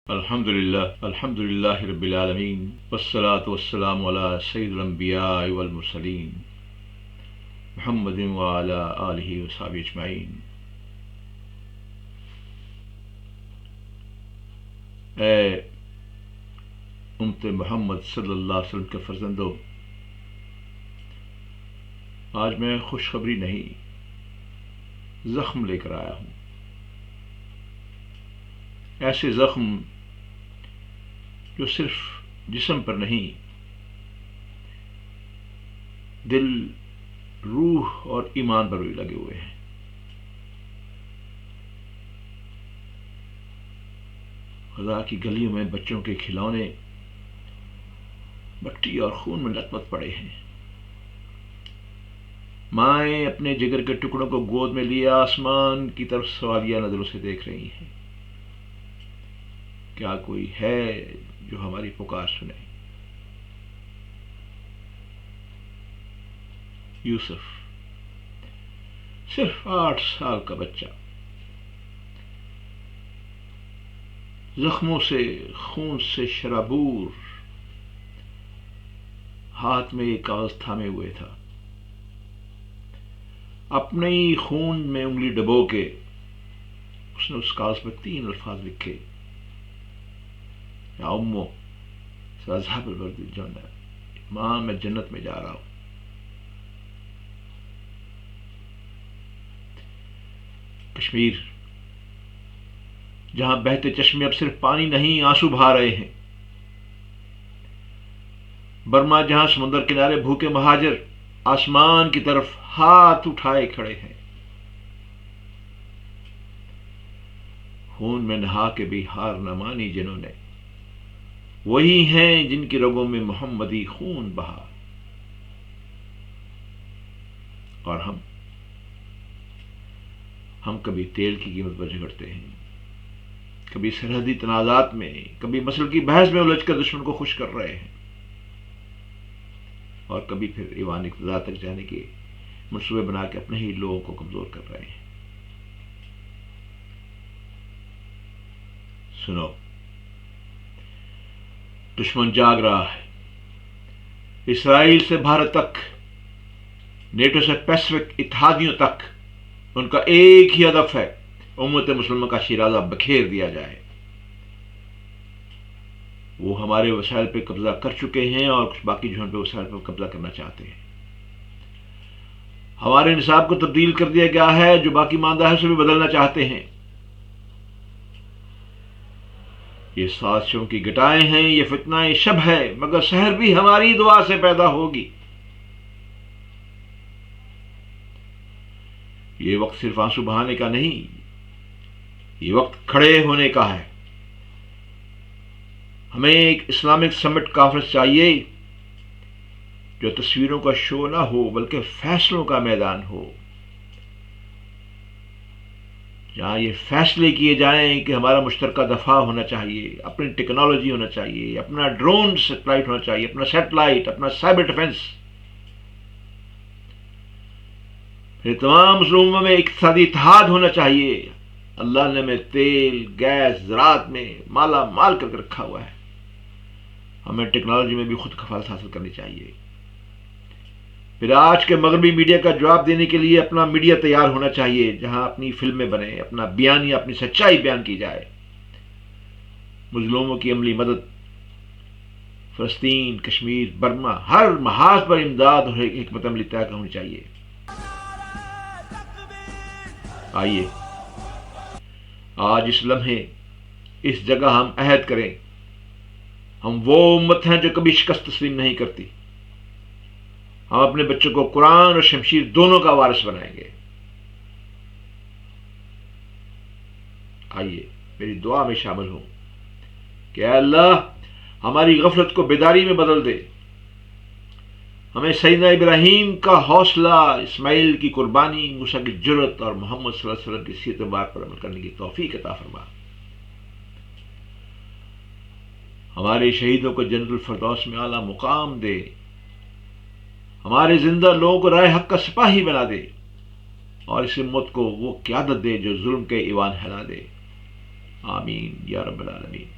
الحمد للہ رب العالمین والصلاة والسلام علی سید الانبیاء والمرسلین محمد وعلی آلہ وصحبہ اجمعین۔ اے امت محمد صلی اللہ علیہ وسلم کے فرزندوں، آج میں خوشخبری نہیں، زخم لے کر آیا ہوں۔ ایسے زخم جو صرف جسم پر نہیں، دل، روح اور ایمان پر بھی لگے ہوئے ہیں۔ خدا کی گلیوں میں بچوں کے کھلونے مٹی اور خون میں لت پت پڑے ہیں۔ مائیں اپنے جگر کے ٹکڑوں کو گود میں لیے آسمان کی طرف سوالیہ نظروں سے دیکھ رہی ہیں، کیا کوئی ہے جو ہماری پکار سنے؟ یوسف، صرف 8 سال کا بچہ، زخموں سے، خون سے شرابور، ہاتھ میں ایک کاغذ تھامے ہوئے تھا۔ اپنے ہی خون میں انگلی ڈبو کے اس نے اس کاغذ پر 3 الفاظ لکھے: یا امو ساذهب الورد الجنہ، ماں میں جنت میں جا رہا ہوں۔ کشمیر، جہاں بہتے چشمے اب صرف پانی نہیں آنسو بہا رہے ہیں۔ برما، جہاں سمندر کنارے بھوکے مہاجر آسمان کی طرف ہاتھ اٹھائے کھڑے ہیں۔ خون میں نہا کے بھی ہار نہ مانی جنہوں نے، وہی ہیں جن کی رگوں میں محمدی خون بہا۔ اور ہم کبھی تیل کی قیمت پر جھگڑتے ہیں، کبھی سرحدی تنازعات میں، کبھی مسل کی بحث میں الجھ کر دشمن کو خوش کر رہے ہیں، اور کبھی پھر ایوان اقتدار تک جانے کے منصوبے بنا کے اپنے ہی لوگوں کو کمزور کر رہے ہیں۔ سنو، دشمن جاگ رہا ہے۔ اسرائیل سے بھارت تک، نیٹو سے پیسفک اتحادیوں تک، ان کا ایک ہی ہدف ہے: امت مسلمہ کا شیرازہ بکھیر دیا جائے۔ وہ ہمارے وسائل پہ قبضہ کر چکے ہیں اور کچھ باقی جو ہم پہ وسائل پہ قبضہ کرنا چاہتے ہیں۔ ہمارے نصاب کو تبدیل کر دیا گیا ہے، جو باقی ماندہ ہے اسے بھی بدلنا چاہتے ہیں۔ یہ سازشوں کی گٹائیں ہیں، یہ فتنہ شب ہے، مگر سحر بھی ہماری دعا سے پیدا ہوگی۔ یہ وقت صرف آنسو بہانے کا نہیں، یہ وقت کھڑے ہونے کا ہے۔ ہمیں ایک اسلامک سمٹ کانفرنس چاہیے جو تصویروں کا شو نہ ہو بلکہ فیصلوں کا میدان ہو، جہاں یہ فیصلے کیے جائیں کہ ہمارا مشترکہ دفاع ہونا چاہیے، اپنی ٹیکنالوجی ہونا چاہیے، اپنا ڈرون سیٹلائٹ ہونا چاہیے، اپنا سیٹلائٹ، اپنا سائبر ڈیفنس۔ پھر تمام مسلمانوں میں اقتصادی اتحاد ہونا چاہیے۔ اللہ نے ہمیں تیل، گیس، زراعت میں مالا مال کر کے رکھا ہوا ہے، ہمیں ٹیکنالوجی میں بھی خود کفالت حاصل کرنی چاہیے۔ پھر آج کے مغربی میڈیا کا جواب دینے کے لیے اپنا میڈیا تیار ہونا چاہیے، جہاں اپنی فلمیں بنے، اپنا بیانیہ، اپنی سچائی بیان کی جائے۔ مظلوموں کی عملی مدد، فلسطین، کشمیر، برما، ہر محاذ پر امداد اور حکمت عملی طے ہونی چاہیے۔ آئیے آج اس لمحے، اس جگہ ہم عہد کریں، ہم وہ امت ہیں جو کبھی شکست تسلیم نہیں کرتی۔ ہم اپنے بچوں کو قرآن اور شمشیر دونوں کا وارث بنائیں گے۔ آئیے میری دعا میں شامل ہوں کہ اے اللہ ہماری غفلت کو بیداری میں بدل دے، ہمیں سیدنا ابراہیم کا حوصلہ، اسماعیل کی قربانی، موسیٰ کی جرأت اور محمد صلی اللہ علیہ وسلم کی سیرت مبارک پر عمل کرنے کی توفیق عطا فرما۔ ہمارے شہیدوں کو جنت الفردوس میں اعلیٰ مقام دے، ہمارے زندہ لوگوں کو راہ حق کا سپاہی بنا دے، اور اس امت کو وہ قیادت دے جو ظلم کے ایوان ہلا دے۔ آمین یا رب العالمین۔